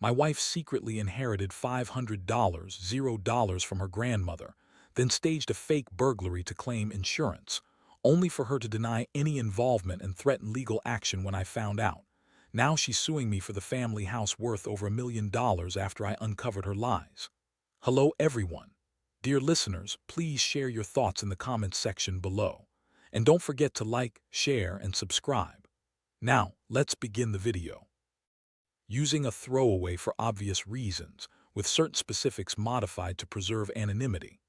My wife secretly inherited $500, $0 from her grandmother, then staged a fake burglary to claim insurance, only for her to deny any involvement and threaten legal action when I found out. Now she's suing me for the family house worth over $1 million after I uncovered her lies. Hello everyone. Dear listeners, please share your thoughts in the comments section below. And don't forget to like, share, and subscribe. Now, let's begin the video. Using a throwaway for obvious reasons, with certain specifics modified to preserve anonymity.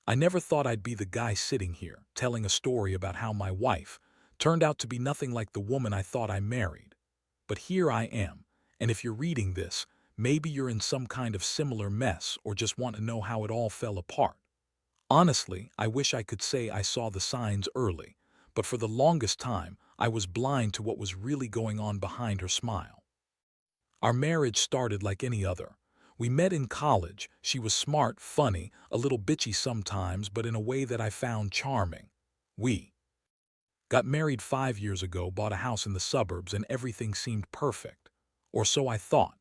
I never thought I'd be the guy sitting here, telling a story about how my wife turned out to be nothing like the woman I thought I married. But here I am, and if you're reading this, maybe you're in some kind of similar mess or just want to know how it all fell apart. Honestly, I wish I could say I saw the signs early, but for the longest time, I was blind to what was really going on behind her smile. Our marriage started like any other. We met in college. She was smart, funny, a little bitchy sometimes, but in a way that I found charming. We got married 5 years ago, bought a house in the suburbs, and everything seemed perfect. Or so I thought.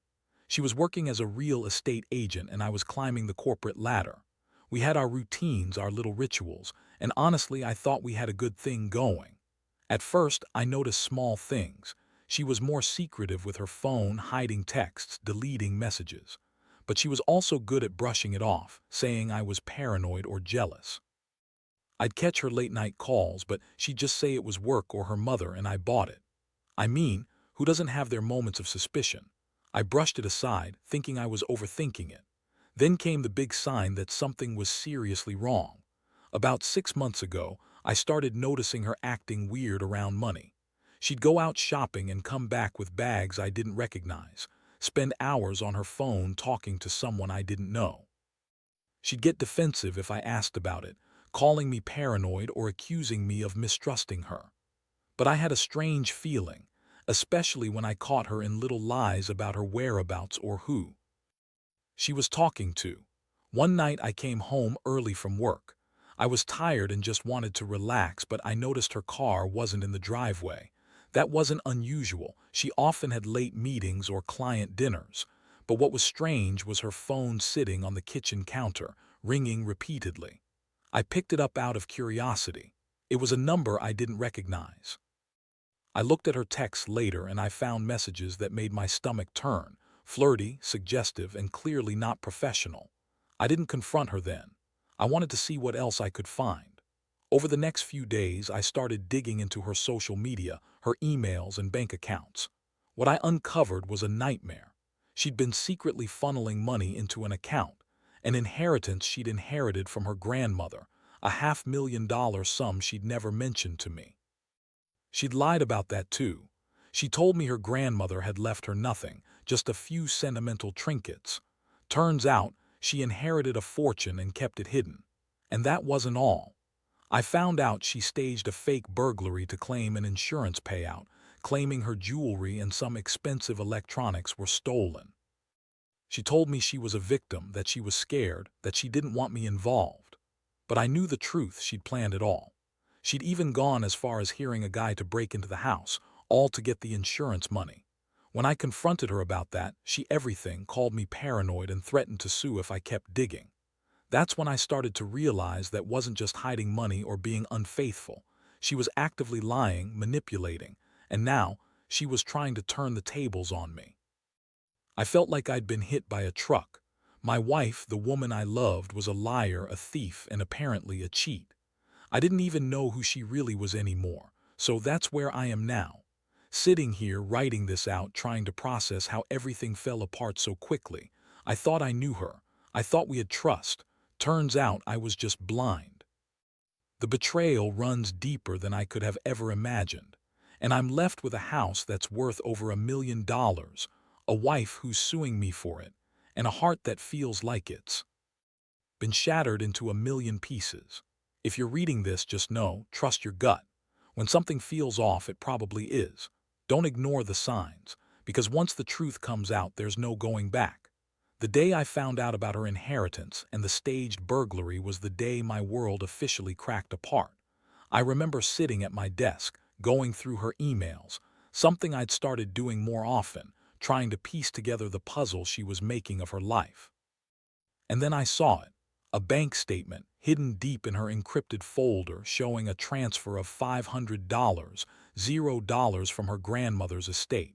She was working as a real estate agent, and I was climbing the corporate ladder. We had our routines, our little rituals, and honestly, I thought we had a good thing going. At first, I noticed small things. She was more secretive with her phone, hiding texts, deleting messages. But she was also good at brushing it off, saying I was paranoid or jealous. I'd catch her late-night calls, but she'd just say it was work or her mother, and I bought it. I mean, who doesn't have their moments of suspicion? I brushed it aside, thinking I was overthinking it. Then came the big sign that something was seriously wrong. About 6 months ago, I started noticing her acting weird around money. She'd go out shopping and come back with bags I didn't recognize, spend hours on her phone talking to someone I didn't know. She'd get defensive if I asked about it, calling me paranoid or accusing me of mistrusting her. But I had a strange feeling, especially when I caught her in little lies about her whereabouts or who she was talking to. One night I came home early from work. I was tired and just wanted to relax, but I noticed her car wasn't in the driveway. That wasn't unusual. She often had late meetings or client dinners. But what was strange was her phone sitting on the kitchen counter, ringing repeatedly. I picked it up out of curiosity. It was a number I didn't recognize. I looked at her texts later and I found messages that made my stomach turn, flirty, suggestive, and clearly not professional. I didn't confront her then. I wanted to see what else I could find. Over the next few days, I started digging into her social media, her emails, and bank accounts. What I uncovered was a nightmare. She'd been secretly funneling money into an account, an inheritance she'd inherited from her grandmother, a $500,000 sum she'd never mentioned to me. She'd lied about that too. She told me her grandmother had left her nothing, just a few sentimental trinkets. Turns out, she inherited a fortune and kept it hidden. And that wasn't all. I found out she staged a fake burglary to claim an insurance payout, claiming her jewelry and some expensive electronics were stolen. She told me she was a victim, that she was scared, that she didn't want me involved. But I knew the truth. She'd planned it all. She'd even gone as far as hiring a guy to break into the house, all to get the insurance money. When I confronted her about that, she everything called me paranoid and threatened to sue if I kept digging. That's when I started to realize that wasn't just hiding money or being unfaithful. She was actively lying, manipulating, and now she was trying to turn the tables on me. I felt like I'd been hit by a truck. My wife, the woman I loved, was a liar, a thief, and apparently a cheat. I didn't even know who she really was anymore, so that's where I am now. Sitting here, writing this out, trying to process how everything fell apart so quickly. I thought I knew her. I thought we had trust. Turns out I was just blind. The betrayal runs deeper than I could have ever imagined. And I'm left with a house that's worth over $1 million, a wife who's suing me for it, and a heart that feels like it's been shattered into a million pieces. If you're reading this, just know, trust your gut. When something feels off, it probably is. Don't ignore the signs, because once the truth comes out, there's no going back. The day I found out about her inheritance and the staged burglary was the day my world officially cracked apart. I remember sitting at my desk, going through her emails, something I'd started doing more often, trying to piece together the puzzle she was making of her life. And then I saw it, a bank statement hidden deep in her encrypted folder showing a transfer of $500, $0 from her grandmother's estate.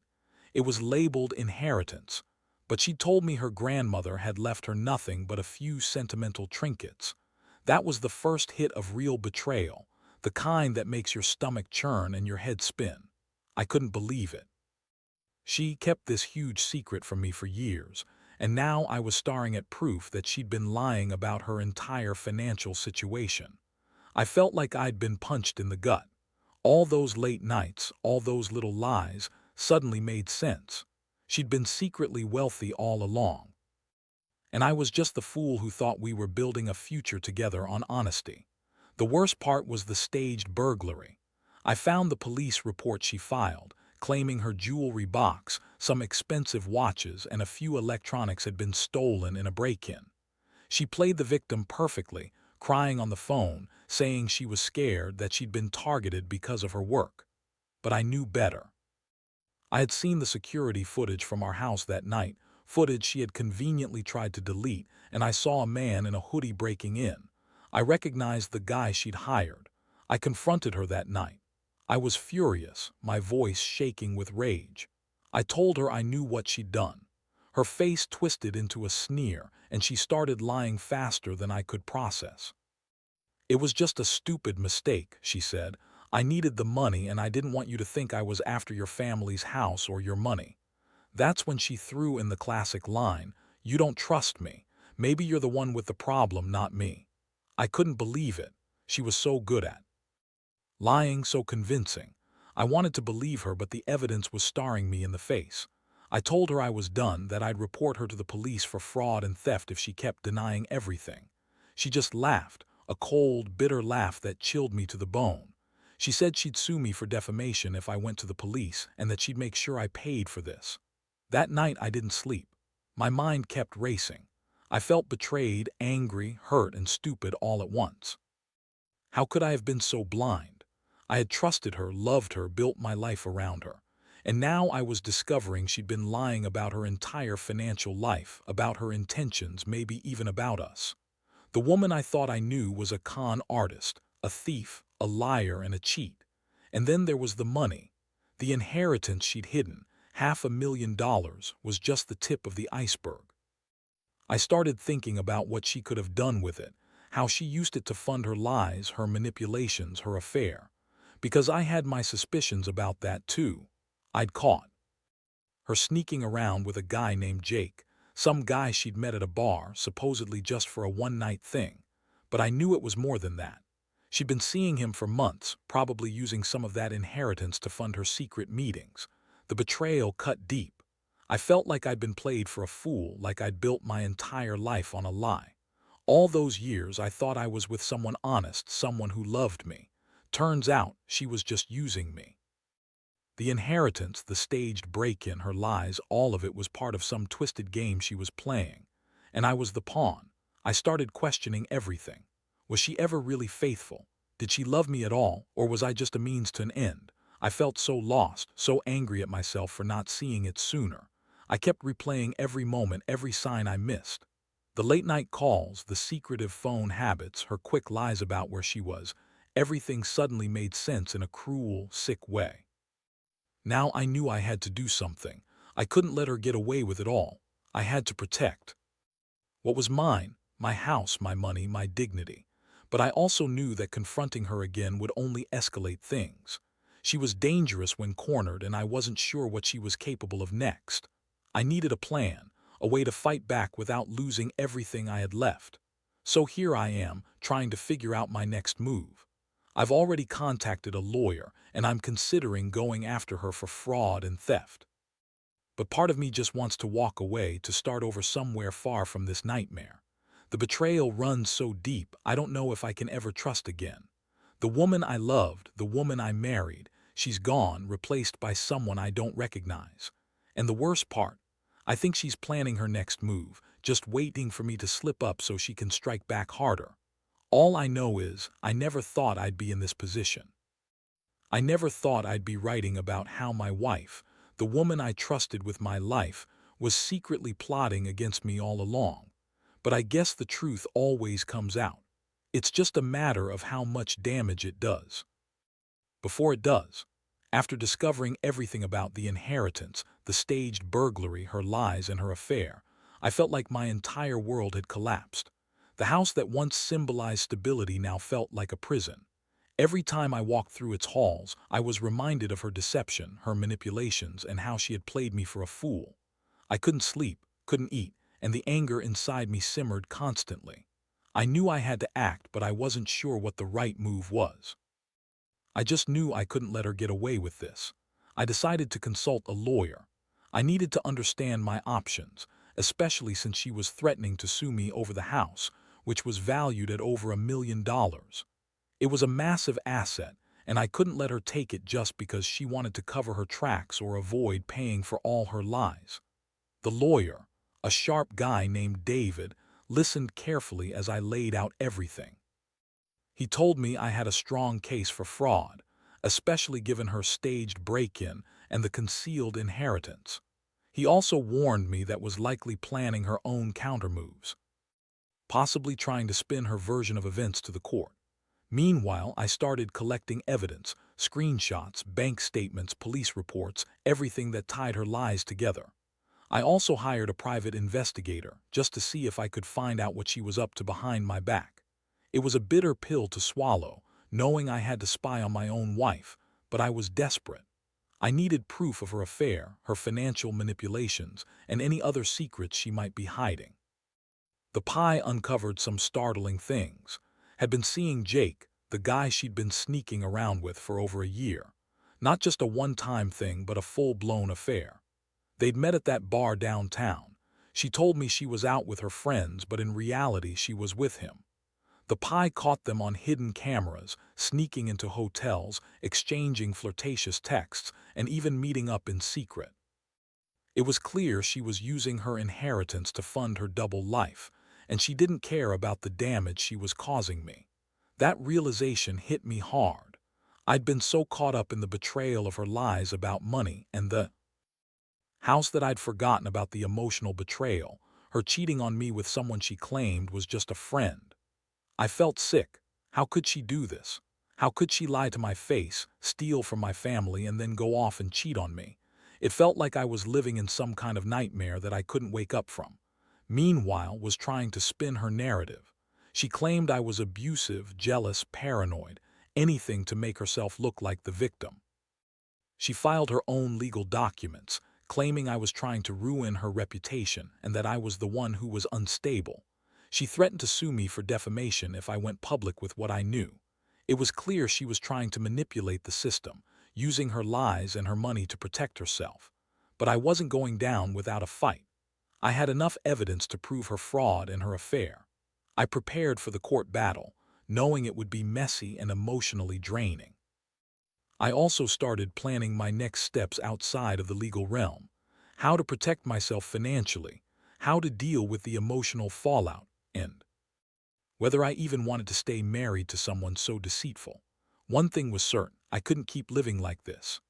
It was labeled inheritance, but she told me her grandmother had left her nothing but a few sentimental trinkets. That was the first hit of real betrayal, the kind that makes your stomach churn and your head spin. I couldn't believe it. She kept this huge secret from me for years, and now I was staring at proof that she'd been lying about her entire financial situation. I felt like I'd been punched in the gut. All those late nights, all those little lies, suddenly made sense. She'd been secretly wealthy all along. And I was just the fool who thought we were building a future together on honesty. The worst part was the staged burglary. I found the police report she filed, claiming her jewelry box, some expensive watches, and a few electronics had been stolen in a break-in. She played the victim perfectly, crying on the phone, saying she was scared that she'd been targeted because of her work. But I knew better. I had seen the security footage from our house that night, footage she had conveniently tried to delete, and I saw a man in a hoodie breaking in. I recognized the guy she'd hired. I confronted her that night. I was furious, my voice shaking with rage. I told her I knew what she'd done. Her face twisted into a sneer, and she started lying faster than I could process. "It was just a stupid mistake," she said. "I needed the money and I didn't want you to think I was after your family's house or your money." That's when she threw in the classic line, "You don't trust me. Maybe you're the one with the problem, not me." I couldn't believe it. She was so good at lying, so convincing. I wanted to believe her, but the evidence was staring me in the face. I told her I was done, that I'd report her to the police for fraud and theft if she kept denying everything. She just laughed, a cold, bitter laugh that chilled me to the bone. She said she'd sue me for defamation if I went to the police and that she'd make sure I paid for this. That night I didn't sleep. My mind kept racing. I felt betrayed, angry, hurt, and stupid all at once. How could I have been so blind? I had trusted her, loved her, built my life around her. And now I was discovering she'd been lying about her entire financial life, about her intentions, maybe even about us. The woman I thought I knew was a con artist, a thief, a liar, and a cheat. And then there was the money. The inheritance she'd hidden, $500,000, was just the tip of the iceberg. I started thinking about what she could have done with it, how she used it to fund her lies, her manipulations, her affair. Because I had my suspicions about that too. I'd caught her sneaking around with a guy named Jake, some guy she'd met at a bar, supposedly just for a one-night thing. But I knew it was more than that. She'd been seeing him for months, probably using some of that inheritance to fund her secret meetings. The betrayal cut deep. I felt like I'd been played for a fool, like I'd built my entire life on a lie. All those years I thought I was with someone honest, someone who loved me. Turns out she was just using me. The inheritance, the staged break-in, her lies, all of it was part of some twisted game she was playing. And I was the pawn. I started questioning everything. Was she ever really faithful? Did she love me at all, or was I just a means to an end? I felt so lost, so angry at myself for not seeing it sooner. I kept replaying every moment, every sign I missed. The late-night calls, the secretive phone habits, her quick lies about where she was, everything suddenly made sense in a cruel, sick way. Now I knew I had to do something. I couldn't let her get away with it all. I had to protect what was mine, my house, my money, my dignity. But I also knew that confronting her again would only escalate things. She was dangerous when cornered, and I wasn't sure what she was capable of next. I needed a plan, a way to fight back without losing everything I had left. So here I am, trying to figure out my next move. I've already contacted a lawyer, and I'm considering going after her for fraud and theft. But part of me just wants to walk away, to start over somewhere far from this nightmare. The betrayal runs so deep, I don't know if I can ever trust again. The woman I loved, the woman I married, she's gone, replaced by someone I don't recognize. And the worst part, I think she's planning her next move, just waiting for me to slip up so she can strike back harder. All I know is, I never thought I'd be in this position. I never thought I'd be writing about how my wife, the woman I trusted with my life, was secretly plotting against me all along. But I guess the truth always comes out. It's just a matter of how much damage it does. Before it does, after discovering everything about the inheritance, the staged burglary, her lies, and her affair, I felt like my entire world had collapsed. The house that once symbolized stability now felt like a prison. Every time I walked through its halls, I was reminded of her deception, her manipulations, and how she had played me for a fool. I couldn't sleep, couldn't eat, and the anger inside me simmered constantly. I knew I had to act, but I wasn't sure what the right move was. I just knew I couldn't let her get away with this. I decided to consult a lawyer. I needed to understand my options, especially since she was threatening to sue me over the house, which was valued at over $1 million. It was a massive asset, and I couldn't let her take it just because she wanted to cover her tracks or avoid paying for all her lies. The lawyer, a sharp guy named David, listened carefully as I laid out everything. He told me I had a strong case for fraud, especially given her staged break-in and the concealed inheritance. He also warned me that was likely planning her own countermoves, possibly trying to spin her version of events to the court. Meanwhile, I started collecting evidence, screenshots, bank statements, police reports, everything that tied her lies together. I also hired a private investigator just to see if I could find out what she was up to behind my back. It was a bitter pill to swallow, knowing I had to spy on my own wife, but I was desperate. I needed proof of her affair, her financial manipulations, and any other secrets she might be hiding. The pie uncovered some startling things. Had been seeing Jake, the guy she'd been sneaking around with for over a year. Not just a one-time thing, but a full-blown affair. They'd met at that bar downtown. She told me she was out with her friends, but in reality she was with him. The pie caught them on hidden cameras, sneaking into hotels, exchanging flirtatious texts, and even meeting up in secret. It was clear she was using her inheritance to fund her double life, and she didn't care about the damage she was causing me. That realization hit me hard. I'd been so caught up in the betrayal of her lies about money and the house that I'd forgotten about the emotional betrayal. Her cheating on me with someone she claimed was just a friend. I felt sick. How could she do this? How could she lie to my face, steal from my family, and then go off and cheat on me? It felt like I was living in some kind of nightmare that I couldn't wake up from. Meanwhile, was trying to spin her narrative. She claimed I was abusive, jealous, paranoid, anything to make herself look like the victim. She filed her own legal documents, claiming I was trying to ruin her reputation and that I was the one who was unstable. She threatened to sue me for defamation if I went public with what I knew. It was clear she was trying to manipulate the system, using her lies and her money to protect herself. But I wasn't going down without a fight. I had enough evidence to prove her fraud and her affair. I prepared for the court battle, knowing it would be messy and emotionally draining. I also started planning my next steps outside of the legal realm. How to protect myself financially, how to deal with the emotional fallout, and whether I even wanted to stay married to someone so deceitful. One thing was certain, I couldn't keep living like this.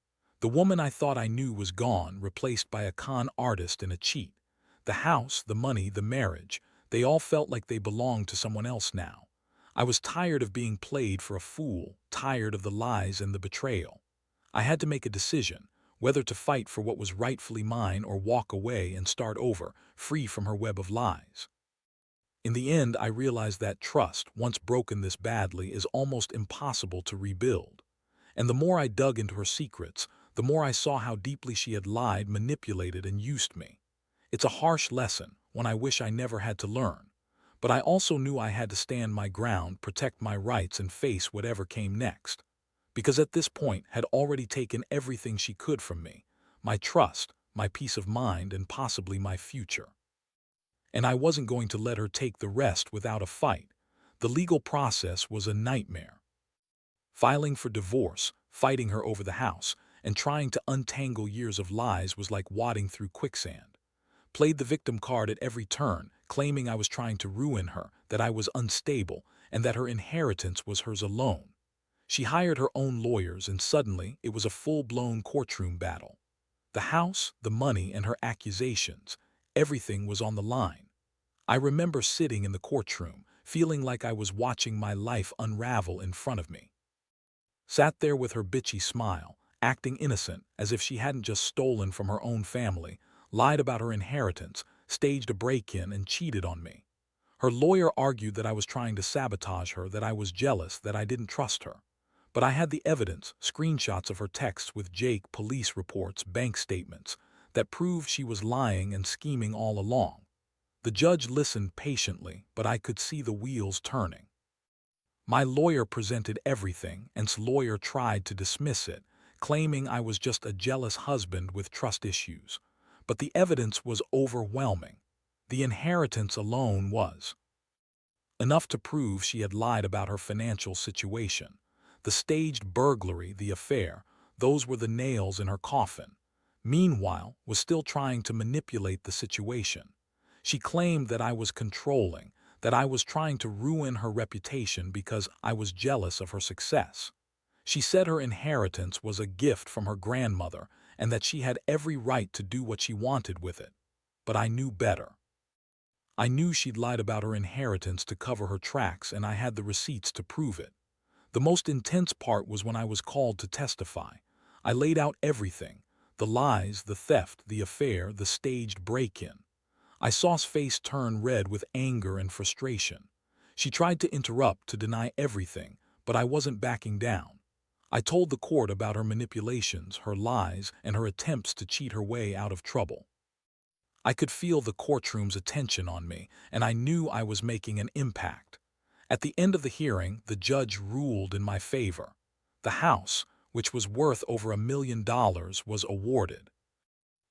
The woman I thought I knew was gone, replaced by a con artist and a cheat. The house, the money, the marriage, they all felt like they belonged to someone else now. I was tired of being played for a fool, tired of the lies and the betrayal. I had to make a decision, whether to fight for what was rightfully mine or walk away and start over, free from her web of lies. In the end, I realized that trust, once broken this badly, is almost impossible to rebuild. And the more I dug into her secrets, the more I saw how deeply she had lied, manipulated, and used me. It's a harsh lesson, one I wish I never had to learn. But I also knew I had to stand my ground, protect my rights, and face whatever came next. Because at this point had already taken everything she could from me, my trust, my peace of mind, and possibly my future. And I wasn't going to let her take the rest without a fight. The legal process was a nightmare. Filing for divorce, fighting her over the house, and trying to untangle years of lies was like wading through quicksand. Played the victim card at every turn, claiming I was trying to ruin her, that I was unstable, and that her inheritance was hers alone. She hired her own lawyers, and suddenly it was a full-blown courtroom battle. The house, the money, and her accusations, everything was on the line. I remember sitting in the courtroom, feeling like I was watching my life unravel in front of me. Sat there with her bitchy smile, acting innocent as if she hadn't just stolen from her own family, lied about her inheritance, staged a break-in, and cheated on me. Her lawyer argued that I was trying to sabotage her, that I was jealous, that I didn't trust her. But I had the evidence, screenshots of her texts with Jake, police reports, bank statements, that proved she was lying and scheming all along. The judge listened patiently, but I could see the wheels turning. My lawyer presented everything, and his lawyer tried to dismiss it, claiming I was just a jealous husband with trust issues. But the evidence was overwhelming. The inheritance alone was enough to prove she had lied about her financial situation. The staged burglary, the affair, those were the nails in her coffin. Meanwhile, was still trying to manipulate the situation. She claimed that I was controlling, that I was trying to ruin her reputation because I was jealous of her success. She said her inheritance was a gift from her grandmother and that she had every right to do what she wanted with it. But I knew better. I knew she'd lied about her inheritance to cover her tracks, and I had the receipts to prove it. The most intense part was when I was called to testify. I laid out everything: the lies, the theft, the affair, the staged break-in. I saw his face turn red with anger and frustration. She tried to interrupt, to deny everything, but I wasn't backing down. I told the court about her manipulations, her lies, and her attempts to cheat her way out of trouble. I could feel the courtroom's attention on me, and I knew I was making an impact. At the end of the hearing, the judge ruled in my favor. The house, which was worth over $1 million, was awarded.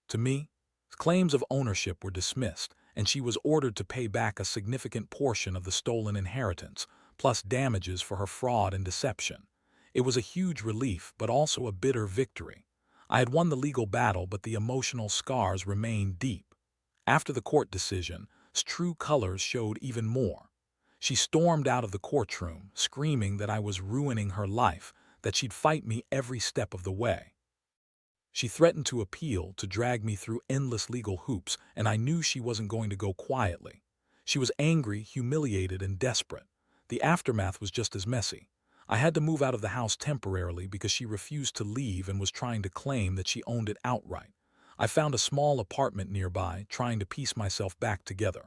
To me, claims of ownership were dismissed, and she was ordered to pay back a significant portion of the stolen inheritance, plus damages for her fraud and deception. It was a huge relief, but also a bitter victory. I had won the legal battle, but the emotional scars remained deep. After the court decision, his true colors showed even more. She stormed out of the courtroom, screaming that I was ruining her life, that she'd fight me every step of the way. She threatened to appeal, to drag me through endless legal hoops, and I knew she wasn't going to go quietly. She was angry, humiliated, and desperate. The aftermath was just as messy. I had to move out of the house temporarily because she refused to leave and was trying to claim that she owned it outright. I found a small apartment nearby, trying to piece myself back together.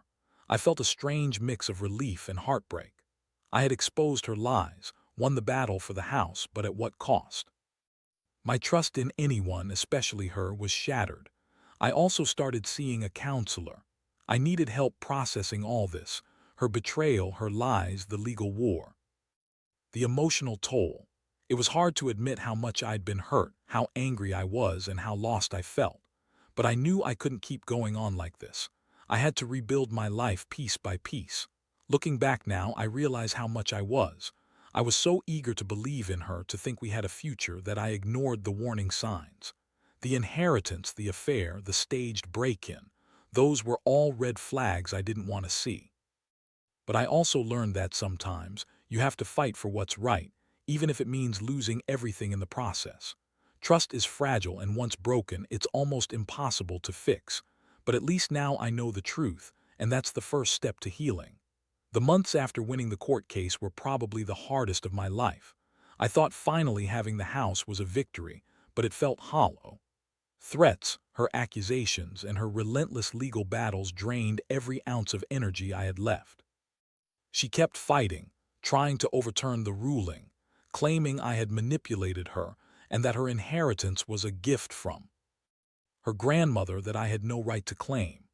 I felt a strange mix of relief and heartbreak. I had exposed her lies, won the battle for the house, but at what cost? My trust in anyone, especially her, was shattered. I also started seeing a counselor. I needed help processing all this: her betrayal, her lies, the legal war. The emotional toll. It was hard to admit how much I'd been hurt, how angry I was, and how lost I felt. But I knew I couldn't keep going on like this. I had to rebuild my life piece by piece. Looking back now, I realize how much I was. I was so eager to believe in her, to think we had a future, that I ignored the warning signs. The inheritance, the affair, the staged break-in, those were all red flags I didn't want to see. But I also learned that sometimes you have to fight for what's right, even if it means losing everything in the process. Trust is fragile, and once broken, it's almost impossible to fix. But at least now I know the truth, and that's the first step to healing. The months after winning the court case were probably the hardest of my life. I thought finally having the house was a victory, but it felt hollow. Threats, her accusations, and her relentless legal battles drained every ounce of energy I had left. She kept fighting, trying to overturn the ruling, claiming I had manipulated her and that her inheritance was a gift from her grandmother that I had no right to claim.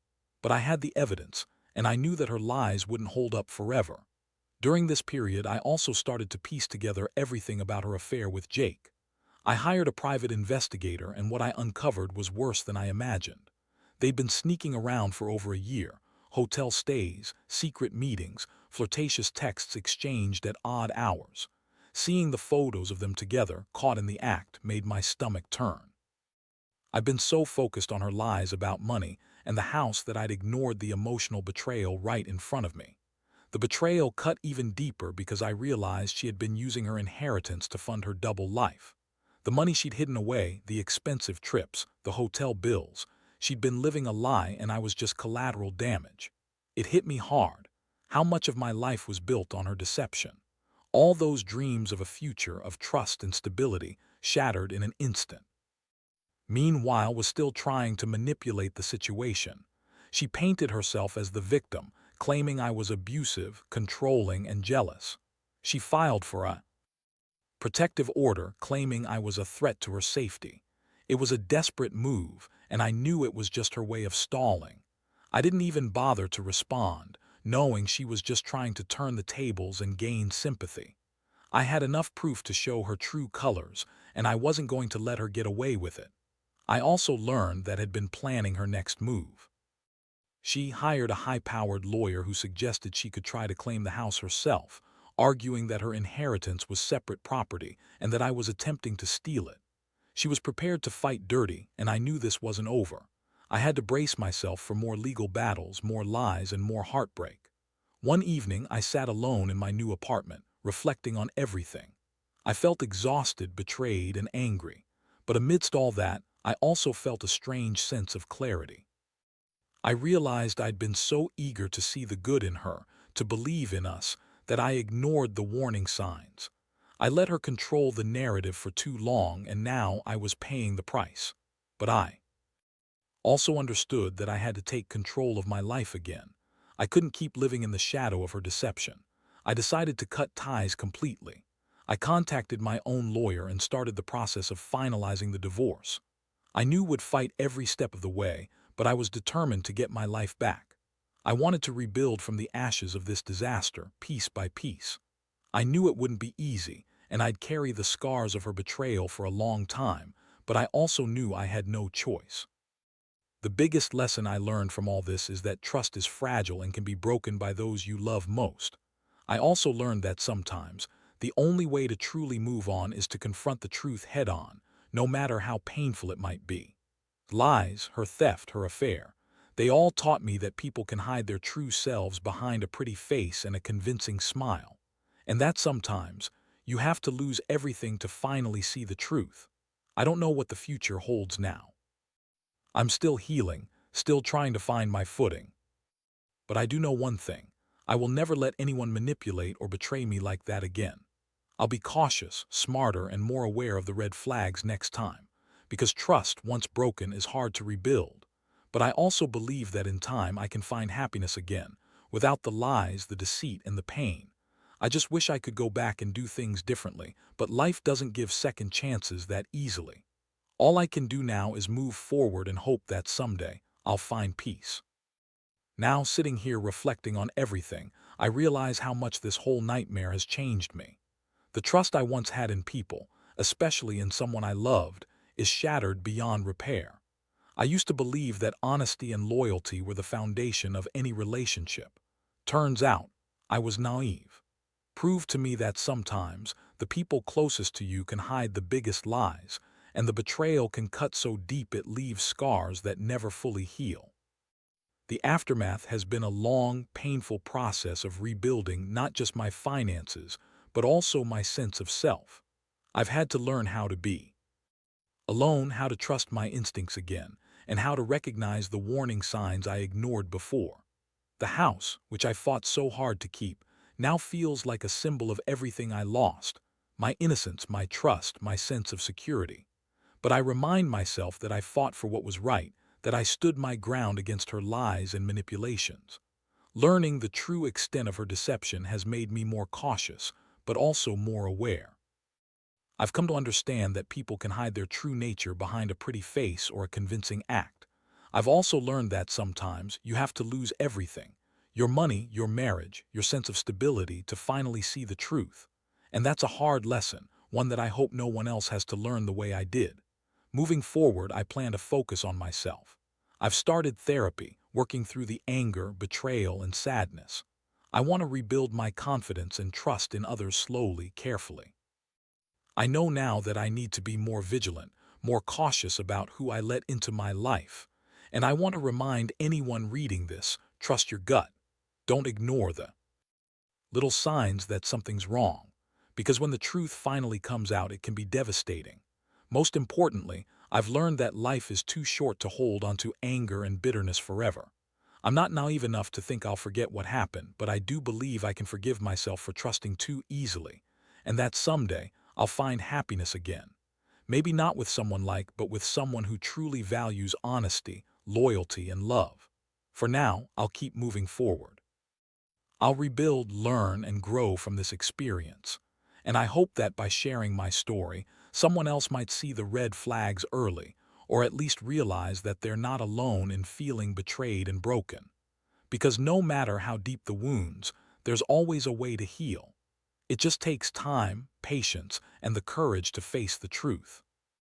But I had the evidence, and I knew that her lies wouldn't hold up forever. During this period, I also started to piece together everything about her affair with Jake. I hired a private investigator, and what I uncovered was worse than I imagined. They'd been sneaking around for over a year: hotel stays, secret meetings, flirtatious texts exchanged at odd hours. Seeing the photos of them together, caught in the act, made my stomach turn. I'd been so focused on her lies about money and the house that I'd ignored the emotional betrayal right in front of me. The betrayal cut even deeper because I realized she had been using her inheritance to fund her double life. The money she'd hidden away, the expensive trips, the hotel bills. She'd been living a lie and I was just collateral damage. It hit me hard. How much of my life was built on her deception? All those dreams of a future of trust and stability shattered in an instant. Meanwhile, was still trying to manipulate the situation. She painted herself as the victim, claiming I was abusive, controlling, and jealous. She filed for a protective order, claiming I was a threat to her safety. It was a desperate move, and I knew it was just her way of stalling. I didn't even bother to respond, knowing she was just trying to turn the tables and gain sympathy. I had enough proof to show her true colors, and I wasn't going to let her get away with it. I also learned that had been planning her next move. She hired a high-powered lawyer who suggested she could try to claim the house herself, arguing that her inheritance was separate property and that I was attempting to steal it. She was prepared to fight dirty, and I knew this wasn't over. I had to brace myself for more legal battles, more lies, and more heartbreak. One evening, I sat alone in my new apartment, reflecting on everything. I felt exhausted, betrayed, and angry. But amidst all that, I also felt a strange sense of clarity. I realized I'd been so eager to see the good in her, to believe in us, that I ignored the warning signs. I let her control the narrative for too long, and now I was paying the price. But I also understood that I had to take control of my life again. I couldn't keep living in the shadow of her deception. I decided to cut ties completely. I contacted my own lawyer and started the process of finalizing the divorce. I knew would fight every step of the way, but I was determined to get my life back. I wanted to rebuild from the ashes of this disaster, piece by piece. I knew it wouldn't be easy, and I'd carry the scars of her betrayal for a long time, but I also knew I had no choice. The biggest lesson I learned from all this is that trust is fragile and can be broken by those you love most. I also learned that sometimes, the only way to truly move on is to confront the truth head-on, no matter how painful it might be. Lies, her theft, her affair, they all taught me that people can hide their true selves behind a pretty face and a convincing smile. And that sometimes, you have to lose everything to finally see the truth. I don't know what the future holds now. I'm still healing, still trying to find my footing. But I do know one thing. I will never let anyone manipulate or betray me like that again. I'll be cautious, smarter, and more aware of the red flags next time, because trust, once broken, is hard to rebuild. But I also believe that in time I can find happiness again, without the lies, the deceit, and the pain. I just wish I could go back and do things differently, but life doesn't give second chances that easily. All I can do now is move forward and hope that someday I'll find peace. Now, sitting here reflecting on everything, I realize how much this whole nightmare has changed me. The trust I once had in people, especially in someone I loved, is shattered beyond repair. I used to believe that honesty and loyalty were the foundation of any relationship. Turns out, I was naive. Proved to me that sometimes the people closest to you can hide the biggest lies, and the betrayal can cut so deep it leaves scars that never fully heal. The aftermath has been a long, painful process of rebuilding not just my finances, but also my sense of self. I've had to learn how to be alone, how to trust my instincts again, and how to recognize the warning signs I ignored before. The house, which I fought so hard to keep, now feels like a symbol of everything I lost: my innocence, my trust, my sense of security. But I remind myself that I fought for what was right, that I stood my ground against her lies and manipulations. Learning the true extent of her deception has made me more cautious, but also more aware. I've come to understand that people can hide their true nature behind a pretty face or a convincing act. I've also learned that sometimes you have to lose everything: your money, your marriage, your sense of stability, to finally see the truth. And that's a hard lesson, one that I hope no one else has to learn the way I did. Moving forward, I plan to focus on myself. I've started therapy, working through the anger, betrayal, and sadness. I want to rebuild my confidence and trust in others slowly, carefully. I know now that I need to be more vigilant, more cautious about who I let into my life. And I want to remind anyone reading this: trust your gut. Don't ignore the little signs that something's wrong. Because when the truth finally comes out, it can be devastating. Most importantly, I've learned that life is too short to hold onto anger and bitterness forever. I'm not naive enough to think I'll forget what happened, but I do believe I can forgive myself for trusting too easily, and that someday I'll find happiness again. Maybe not with someone but with someone who truly values honesty, loyalty, and love. For now, I'll keep moving forward. I'll rebuild, learn, and grow from this experience. And I hope that by sharing my story, someone else might see the red flags early, or at least realize that they're not alone in feeling betrayed and broken. Because no matter how deep the wounds, there's always a way to heal. It just takes time, patience, and the courage to face the truth.